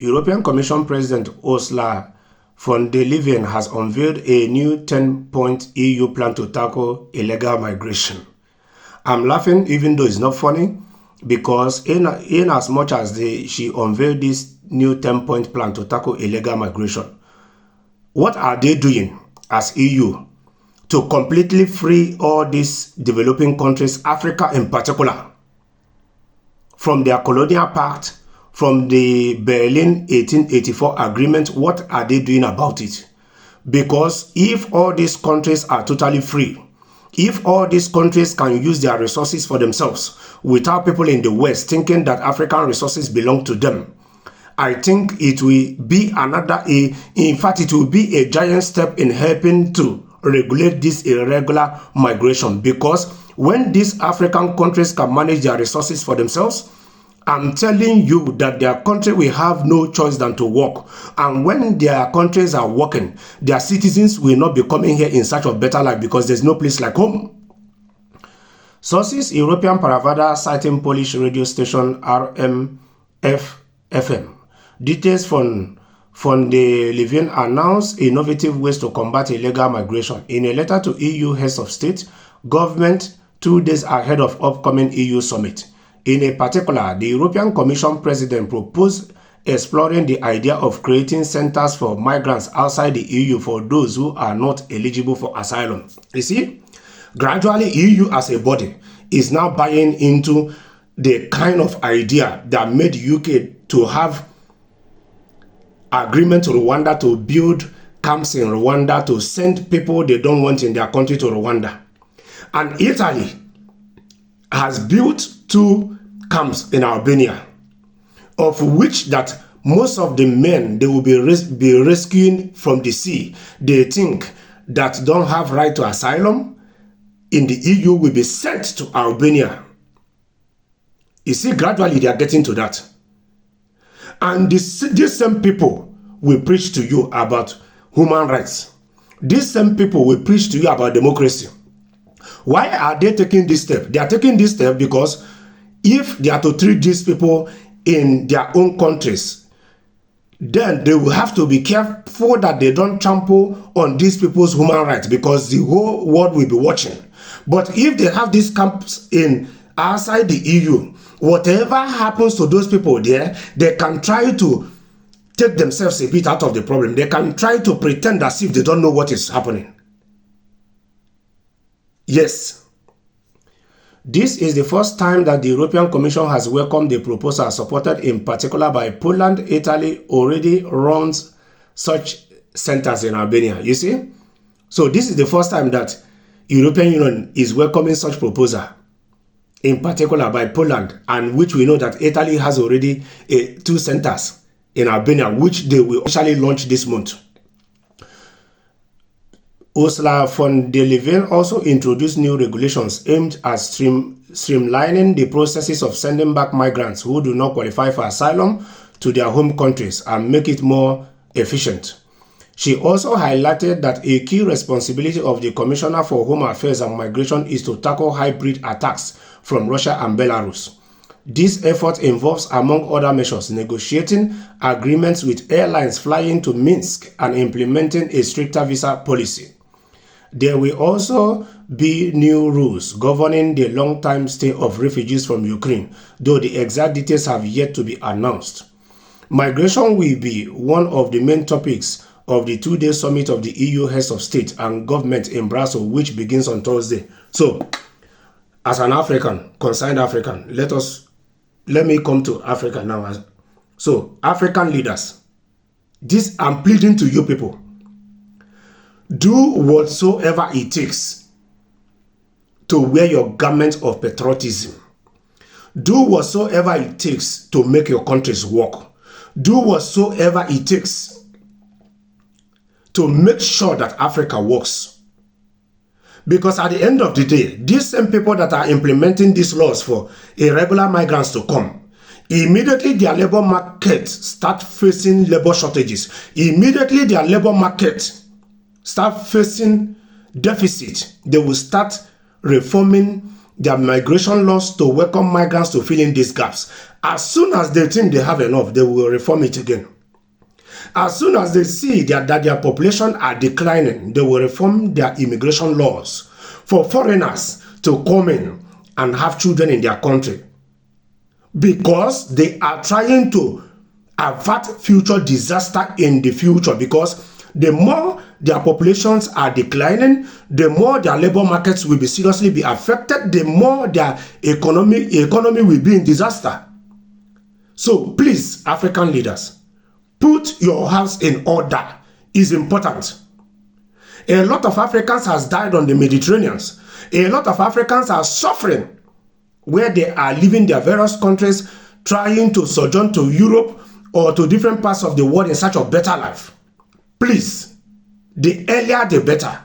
European Commission President Ursula von der Leyen has unveiled a new 10-point EU plan to tackle illegal migration. I'm laughing even though it's not funny, because in as much as she unveiled this new 10-point plan to tackle illegal migration, what are they doing as EU to completely free all these developing countries, Africa in particular, from their colonial pact, from the Berlin 1884 agreement? What are they doing about it? Because if all these countries are totally free, if all these countries can use their resources for themselves without people in the West thinking that African resources belong to them, I think it will be in fact, it will be a giant step in helping to regulate this irregular migration. Because when these African countries can manage their resources for themselves, I'm telling you that their country will have no choice than to work. And when their countries are working, their citizens will not be coming here in search of better life, because there's no place like home. Sources: European Paravada citing Polish radio station RMF-FM. Details from the Leyen announced innovative ways to combat illegal migration in a letter to EU heads of state, government, 2 days ahead of upcoming EU summit. In a particular, the European Commission President proposed exploring the idea of creating centers for migrants outside the EU for those who are not eligible for asylum. You see, gradually EU as a body is now buying into the kind of idea that made UK to have agreement to Rwanda to build camps in Rwanda to send people they don't want in their country to Rwanda. And Italy has built 2 camps in Albania, of which that most of the men they will be rescuing from the sea, they think that don't have right to asylum in the EU will be sent to Albania. You see, gradually they are getting to that. And these same people will preach to you about human rights. These same people will preach to you about democracy. Why are they taking this step? They are taking this step because if they are to treat these people in their own countries, then they will have to be careful that they don't trample on these people's human rights, because the whole world will be watching. But if they have these camps in outside the EU, whatever happens to those people there, they can try to take themselves a bit out of the problem. They can try to pretend as if they don't know what is happening. Yes. This is the first time that the European Commission has welcomed the proposal, supported in particular by Poland. Italy already runs such centers in Albania, you see? So this is the first time that European Union is welcoming such proposal, in particular by Poland, and which we know that Italy has already 2 centers in Albania, which they will actually launch this month. Ursula von der Leyen also introduced new regulations aimed at streamlining the processes of sending back migrants who do not qualify for asylum to their home countries and make it more efficient. She also highlighted that a key responsibility of the Commissioner for Home Affairs and Migration is to tackle hybrid attacks from Russia and Belarus. This effort involves, among other measures, negotiating agreements with airlines flying to Minsk and implementing a stricter visa policy. There will also be new rules governing the long-time stay of refugees from Ukraine, though the exact details have yet to be announced. Migration will be one of the main topics of the 2-day summit of the EU heads of state and government in Brussels, which begins on Thursday. So, as an African, concerned African, let me come to Africa now. So, African leaders, this I'm pleading to you people. Do whatsoever it takes to wear your garment of patriotism. Do whatsoever it takes to make your countries work. Do whatsoever it takes to make sure that Africa works. Because at the end of the day, these same people that are implementing these laws for irregular migrants to come, immediately their labor market start facing labor shortages. Immediately their labor market start facing deficit. They will start reforming their migration laws to welcome migrants to fill in these gaps. As soon as they think they have enough, they will reform it again. As soon as they see that their population are declining, they will reform their immigration laws for foreigners to come in and have children in their country, because they are trying to avert future disaster in the future. Because the more their populations are declining, the more their labor markets will be seriously be affected, the more their economy will be in disaster. So please, African leaders, put your house in order. Is important. A lot of Africans has died on the Mediterranean. A lot of Africans are suffering where they are leaving their various countries, trying to sojourn to Europe or to different parts of the world in search of better life. Please, the earlier the better.